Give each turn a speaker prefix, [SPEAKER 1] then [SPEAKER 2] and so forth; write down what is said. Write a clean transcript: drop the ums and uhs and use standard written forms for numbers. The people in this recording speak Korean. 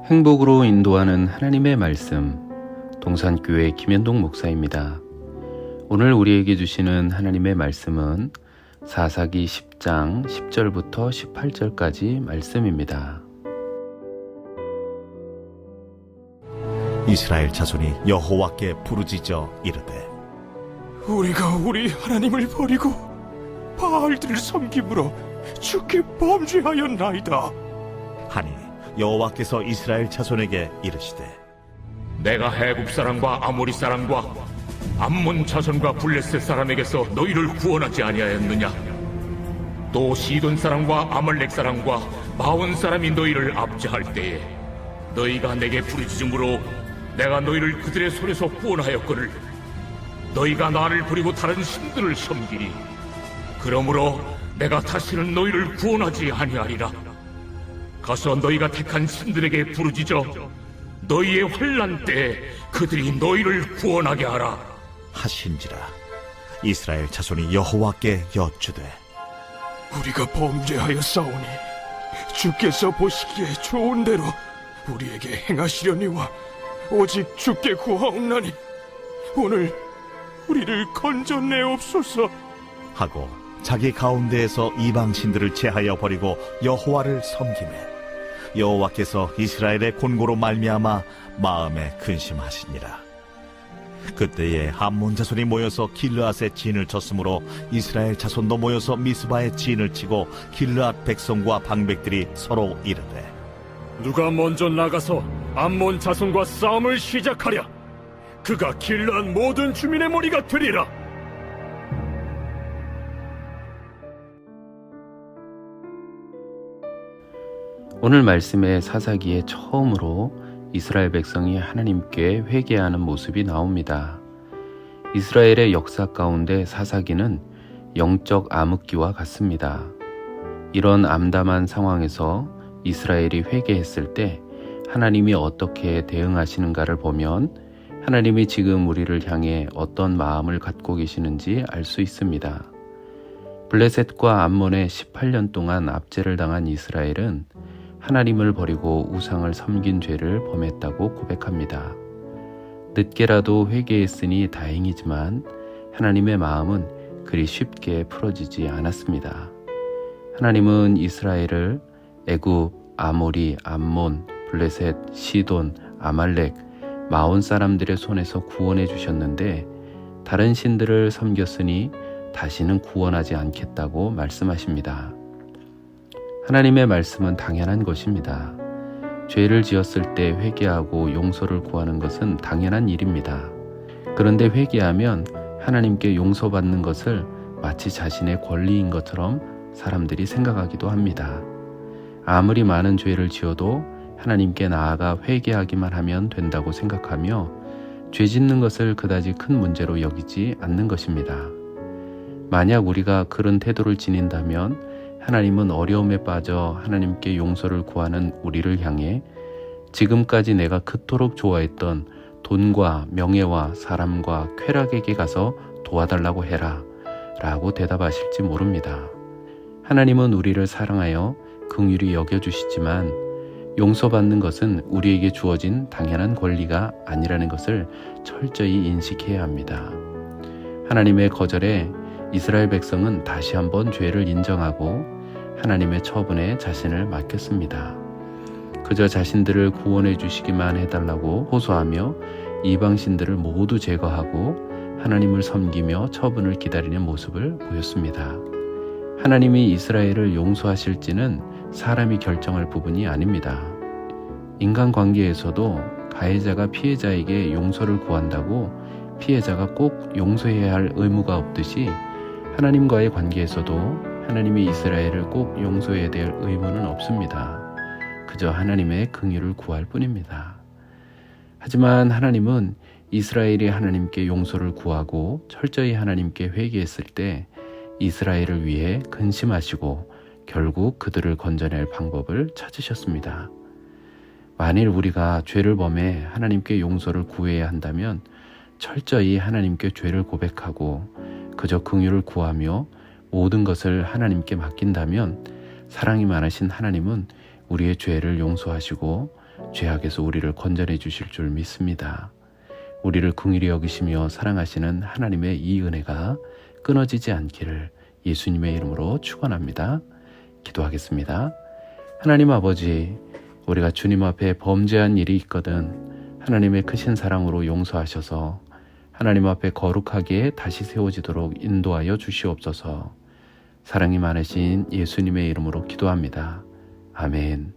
[SPEAKER 1] 행복으로 인도하는 하나님의 말씀, 동산교회 김현동 목사입니다. 오늘 우리에게 주시는 하나님의 말씀은 사사기 10장 10절부터 18절까지 말씀입니다.
[SPEAKER 2] 이스라엘 자손이 여호와께 부르짖어 이르되
[SPEAKER 3] 우리가 우리 하나님을 버리고 바알들을 섬김으로 주께 범죄하였나이다.
[SPEAKER 2] 하니 여호와께서 이스라엘 자손에게 이르시되
[SPEAKER 4] 내가 해굽 사람과 아모리 사람과 암몬 자손과 블레셋 사람에게서 너희를 구원하지 아니하였느냐? 또 시돈 사람과 아말렉 사람과 마온 사람이 너희를 압제할 때에 너희가 내게 부르짖음으로 내가 너희를 그들의 손에서 구원하였거늘 너희가 나를 버리고 다른 신들을 섬기니 그러므로 내가 다시는 너희를 구원하지 아니하리라. 가서 너희가 택한 신들에게 부르짖어 너희의 환난 때에 그들이 너희를 구원하게 하라
[SPEAKER 2] 하신지라. 이스라엘 자손이 여호와께 여쭈되
[SPEAKER 3] 우리가 범죄하였사오니 주께서 보시기에 좋은 대로 우리에게 행하시려니와 오직 주께 구하옵나니 오늘 우리를 건져내옵소서
[SPEAKER 2] 하고 자기 가운데에서 이방 신들을 제하여 버리고 여호와를 섬기매 여호와께서 이스라엘의 곤고로 말미암아 마음에 근심하시니라. 그때에 암몬 자손이 모여서 길르앗에 진을 쳤으므로 이스라엘 자손도 모여서 미스바에 진을 치고 길르앗 백성과 방백들이 서로 이르되
[SPEAKER 5] 누가 먼저 나가서 암몬 자손과 싸움을 시작하랴. 그가 길르앗 모든 주민의 머리가 되리라.
[SPEAKER 1] 오늘 말씀의 사사기에 처음으로 이스라엘 백성이 하나님께 회개하는 모습이 나옵니다. 이스라엘의 역사 가운데 사사기는 영적 암흑기와 같습니다. 이런 암담한 상황에서 이스라엘이 회개했을 때 하나님이 어떻게 대응하시는가를 보면 하나님이 지금 우리를 향해 어떤 마음을 갖고 계시는지 알 수 있습니다. 블레셋과 암몬에 18년 동안 압제를 당한 이스라엘은 하나님을 버리고 우상을 섬긴 죄를 범했다고 고백합니다. 늦게라도 회개했으니 다행이지만 하나님의 마음은 그리 쉽게 풀어지지 않았습니다. 하나님은 이스라엘을 애굽, 아모리, 암몬, 블레셋, 시돈, 아말렉, 마온 사람들의 손에서 구원해 주셨는데 다른 신들을 섬겼으니 다시는 구원하지 않겠다고 말씀하십니다. 하나님의 말씀은 당연한 것입니다. 죄를 지었을 때 회개하고 용서를 구하는 것은 당연한 일입니다. 그런데 회개하면 하나님께 용서받는 것을 마치 자신의 권리인 것처럼 사람들이 생각하기도 합니다. 아무리 많은 죄를 지어도 하나님께 나아가 회개하기만 하면 된다고 생각하며 죄 짓는 것을 그다지 큰 문제로 여기지 않는 것입니다. 만약 우리가 그런 태도를 지닌다면 하나님은 어려움에 빠져 하나님께 용서를 구하는 우리를 향해 지금까지 내가 그토록 좋아했던 돈과 명예와 사람과 쾌락에게 가서 도와달라고 해라 라고 대답하실지 모릅니다. 하나님은 우리를 사랑하여 긍휼히 여겨주시지만 용서받는 것은 우리에게 주어진 당연한 권리가 아니라는 것을 철저히 인식해야 합니다. 하나님의 거절에 이스라엘 백성은 다시 한번 죄를 인정하고 하나님의 처분에 자신을 맡겼습니다. 그저 자신들을 구원해 주시기만 해달라고 호소하며 이방신들을 모두 제거하고 하나님을 섬기며 처분을 기다리는 모습을 보였습니다. 하나님이 이스라엘을 용서하실지는 사람이 결정할 부분이 아닙니다. 인간관계에서도 가해자가 피해자에게 용서를 구한다고 피해자가 꼭 용서해야 할 의무가 없듯이 하나님과의 관계에서도 하나님이 이스라엘을 꼭 용서해야 될 의무는 없습니다. 그저 하나님의 긍휼을 구할 뿐입니다. 하지만 하나님은 이스라엘이 하나님께 용서를 구하고 철저히 하나님께 회개했을 때 이스라엘을 위해 근심하시고 결국 그들을 건져낼 방법을 찾으셨습니다. 만일 우리가 죄를 범해 하나님께 용서를 구해야 한다면 철저히 하나님께 죄를 고백하고 그저 긍휼을 구하며 모든 것을 하나님께 맡긴다면 사랑이 많으신 하나님은 우리의 죄를 용서하시고 죄악에서 우리를 건져내 주실 줄 믿습니다. 우리를 긍휼히 여기시며 사랑하시는 하나님의 이 은혜가 끊어지지 않기를 예수님의 이름으로 축원합니다. 기도하겠습니다. 하나님 아버지, 우리가 주님 앞에 범죄한 일이 있거든 하나님의 크신 사랑으로 용서하셔서 하나님 앞에 거룩하게 다시 세워지도록 인도하여 주시옵소서. 사랑이 많으신 예수님의 이름으로 기도합니다. 아멘.